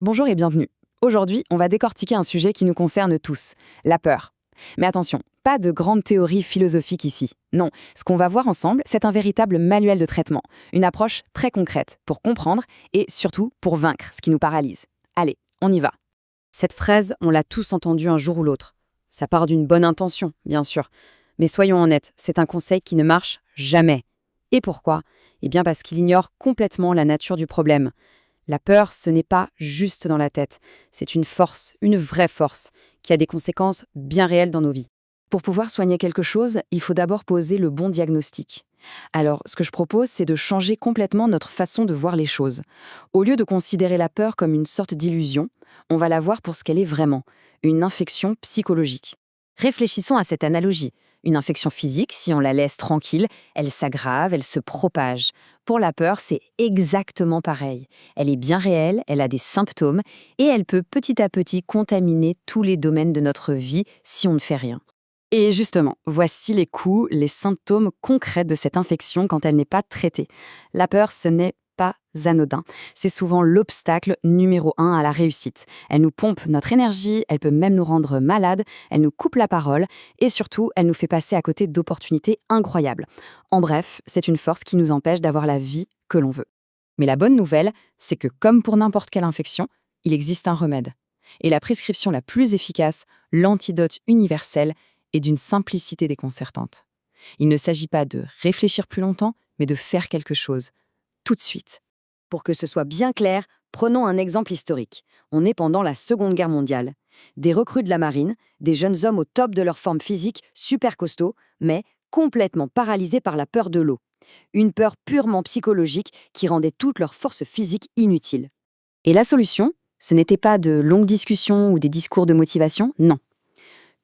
Bonjour et bienvenue. Aujourd'hui, on va décortiquer un sujet qui nous concerne tous, la peur. Mais attention, pas de grandes théories philosophiques ici. Non, ce qu'on va voir ensemble, c'est un véritable manuel de traitement, une approche très concrète pour comprendre et surtout pour vaincre ce qui nous paralyse. Allez, on y va. Cette phrase, on l'a tous entendue un jour ou l'autre. Ça part d'une bonne intention, bien sûr. Mais soyons honnêtes, c'est un conseil qui ne marche jamais. Et pourquoi? Eh bien parce qu'il ignore complètement la nature du problème. La peur, ce n'est pas juste dans la tête, c'est une force, une vraie force, qui a des conséquences bien réelles dans nos vies. Pour pouvoir soigner quelque chose, il faut d'abord poser le bon diagnostic. Alors, ce que je propose, c'est de changer complètement notre façon de voir les choses. Au lieu de considérer la peur comme une sorte d'illusion, on va la voir pour ce qu'elle est vraiment, une infection psychologique. Réfléchissons à cette analogie. Une infection physique, si on la laisse tranquille, elle s'aggrave, elle se propage. Pour la peur, c'est exactement pareil. Elle est bien réelle, elle a des symptômes, et elle peut petit à petit contaminer tous les domaines de notre vie si on ne fait rien. Et justement, voici les coups, les symptômes concrets de cette infection quand elle n'est pas traitée. La peur, ce n'est pas anodin. C'est souvent l'obstacle numéro 1 à la réussite. Elle nous pompe notre énergie, elle peut même nous rendre malades, elle nous coupe la parole et surtout, elle nous fait passer à côté d'opportunités incroyables. En bref, c'est une force qui nous empêche d'avoir la vie que l'on veut. Mais la bonne nouvelle, c'est que comme pour n'importe quelle infection, il existe un remède. Et la prescription la plus efficace, l'antidote universel, est d'une simplicité déconcertante. Il ne s'agit pas de réfléchir plus longtemps, mais de faire quelque chose, tout de suite. Pour que ce soit bien clair, prenons un exemple historique. On est pendant la Seconde Guerre mondiale. Des recrues de la marine, des jeunes hommes au top de leur forme physique, super costauds, mais complètement paralysés par la peur de l'eau. Une peur purement psychologique qui rendait toute leur force physique inutile. Et la solution, ce n'était pas de longues discussions ou des discours de motivation, non.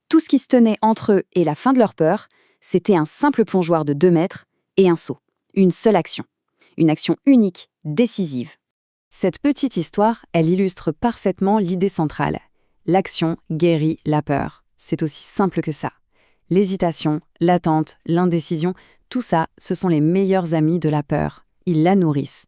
Tout ce qui se tenait entre eux et la fin de leur peur, c'était un simple plongeoir de 2 mètres et un saut. Une seule action. Une action unique, décisive. Cette petite histoire, elle illustre parfaitement l'idée centrale. L'action guérit la peur. C'est aussi simple que ça. L'hésitation, l'attente, l'indécision, tout ça, ce sont les meilleurs amis de la peur. Ils la nourrissent.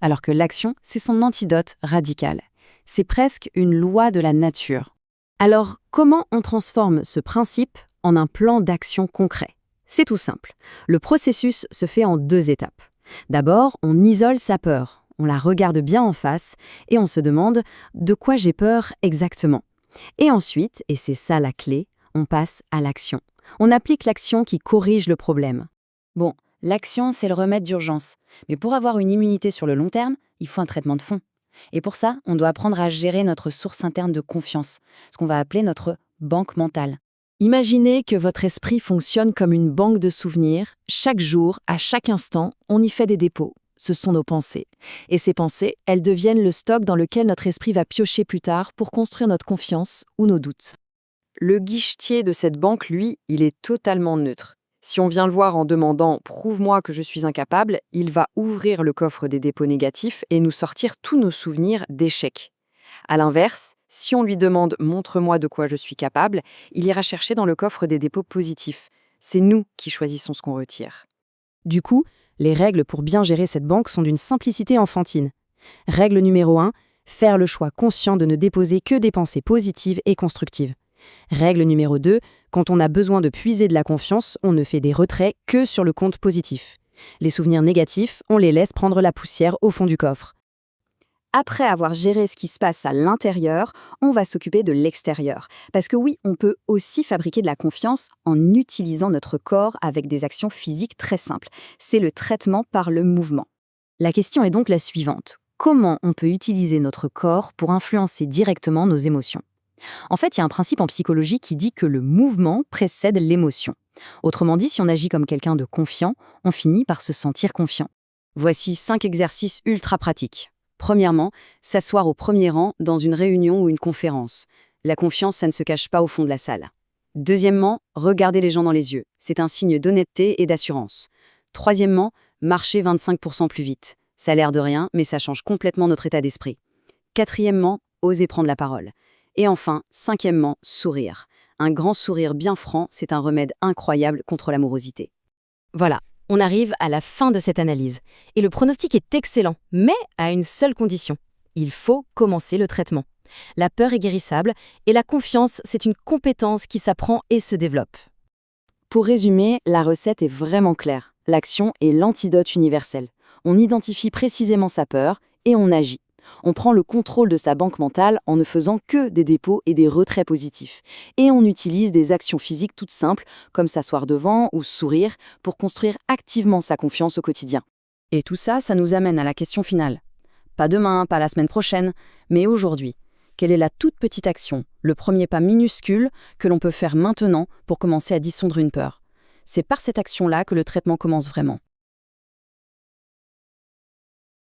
Alors que l'action, c'est son antidote radical. C'est presque une loi de la nature. Alors, comment on transforme ce principe en un plan d'action concret? C'est tout simple. Le processus se fait en 2 étapes. D'abord, on isole sa peur, on la regarde bien en face et on se demande de quoi j'ai peur exactement. Et ensuite, et c'est ça la clé, on passe à l'action. On applique l'action qui corrige le problème. Bon, l'action, c'est le remède d'urgence. Mais pour avoir une immunité sur le long terme, il faut un traitement de fond. Et pour ça, on doit apprendre à gérer notre source interne de confiance, ce qu'on va appeler notre banque mentale. Imaginez que votre esprit fonctionne comme une banque de souvenirs. Chaque jour, à chaque instant, on y fait des dépôts. Ce sont nos pensées. Et ces pensées, elles deviennent le stock dans lequel notre esprit va piocher plus tard pour construire notre confiance ou nos doutes. Le guichetier de cette banque, lui, il est totalement neutre. Si on vient le voir en demandant « Prouve-moi que je suis incapable », il va ouvrir le coffre des dépôts négatifs et nous sortir tous nos souvenirs d'échecs. À l'inverse, si on lui demande « Montre-moi de quoi je suis capable », il ira chercher dans le coffre des dépôts positifs. C'est nous qui choisissons ce qu'on retire. Du coup, les règles pour bien gérer cette banque sont d'une simplicité enfantine. Règle numéro 1, faire le choix conscient de ne déposer que des pensées positives et constructives. Règle numéro 2, quand on a besoin de puiser de la confiance, on ne fait des retraits que sur le compte positif. Les souvenirs négatifs, on les laisse prendre la poussière au fond du coffre. Après avoir géré ce qui se passe à l'intérieur, on va s'occuper de l'extérieur. Parce que oui, on peut aussi fabriquer de la confiance en utilisant notre corps avec des actions physiques très simples. C'est le traitement par le mouvement. La question est donc la suivante. Comment on peut utiliser notre corps pour influencer directement nos émotions ? En fait, il y a un principe en psychologie qui dit que le mouvement précède l'émotion. Autrement dit, si on agit comme quelqu'un de confiant, on finit par se sentir confiant. Voici 5 exercices ultra pratiques. Premièrement, s'asseoir au premier rang dans une réunion ou une conférence. La confiance, ça ne se cache pas au fond de la salle. Deuxièmement, regarder les gens dans les yeux. C'est un signe d'honnêteté et d'assurance. Troisièmement, marcher 25% plus vite. Ça a l'air de rien, mais ça change complètement notre état d'esprit. Quatrièmement, oser prendre la parole. Et enfin, 5e, sourire. Un grand sourire bien franc, c'est un remède incroyable contre l'amorosité. Voilà, on arrive à la fin de cette analyse. Et le pronostic est excellent, mais à une seule condition. il faut commencer le traitement. La peur est guérissable et la confiance, c'est une compétence qui s'apprend et se développe. Pour résumer, la recette est vraiment claire. L'action est l'antidote universel. On identifie précisément sa peur et on agit. On prend le contrôle de sa banque mentale en ne faisant que des dépôts et des retraits positifs. Et on utilise des actions physiques toutes simples, comme s'asseoir devant ou sourire, pour construire activement sa confiance au quotidien. Et tout ça, ça nous amène à la question finale. Pas demain, pas la semaine prochaine, mais aujourd'hui. Quelle est la toute petite action, le premier pas minuscule que l'on peut faire maintenant pour commencer à dissoudre une peur? C'est par cette action-là que le traitement commence vraiment.